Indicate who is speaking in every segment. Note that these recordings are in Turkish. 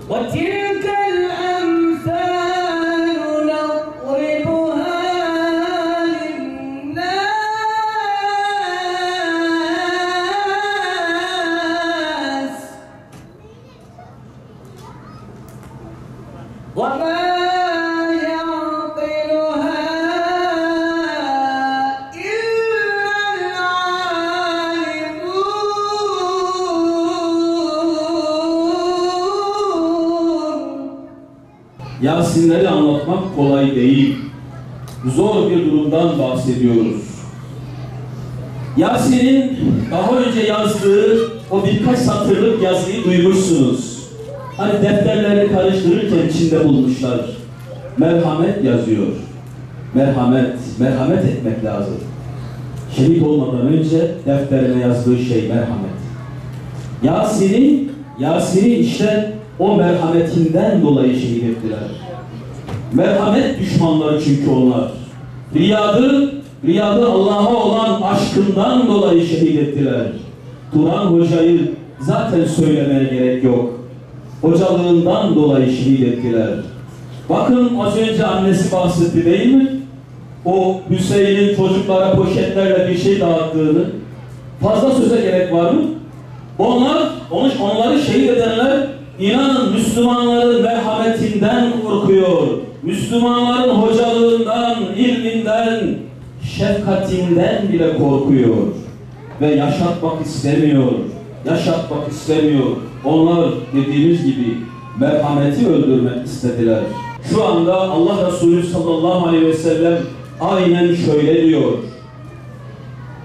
Speaker 1: وتلك الأمثال نضربها للناس وما يعقلها إلا العالمون.
Speaker 2: Yasinleri anlatmak kolay değil. Zor bir durumdan bahsediyoruz. Yasin'in daha önce yazdığı o birkaç satırlık yazıyı duymuşsunuz. Hani defterlerini karıştırırken içinde bulmuşlar. Merhamet yazıyor. Merhamet, merhamet etmek lazım. Şehit olmadan önce defterine yazdığı şey merhamet. Yasin'i işte o merhametinden dolayı şehit ettiler. Merhamet düşmanları çünkü onlar. Riyadı Allah'a olan aşkından dolayı şehit ettiler. Turan Hoca'yı zaten söylemeye gerek yok. Hocalığından dolayı şehit ettiler. Bakın az önce annesi bahsetti değil mi? O Hüseyin'in çocuklara poşetlerle bir şey dağıttığını. Fazla söze gerek var mı? Onları şehit edenler inanın Müslümanların merhametinden korkuyor. Müslümanların hocalığından, ilminden, şefkatinden bile korkuyor. Ve yaşatmak istemiyor. Onlar dediğimiz gibi merhameti öldürmek istediler. Şu anda Allah Resulü sallallahu aleyhi ve sellem aynen şöyle diyor.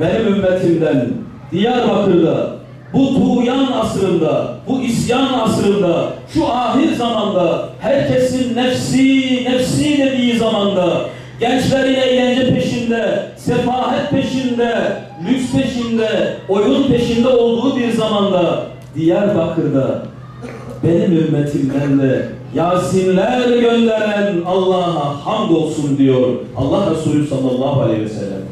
Speaker 2: Benim ümmetimden Diyarbakır'da bu tuğyan asrında, bu isyan asrında, şu ahir zamanda, herkesin nefsi dediği zamanda, gençlerin eğlence peşinde, sefahet peşinde, lüks peşinde, oyun peşinde olduğu bir zamanda, Diyarbakır'da benim ümmetimden de Yasinler gönderen Allah'a hamdolsun diyor Allah Resulü sallallahu aleyhi ve sellem.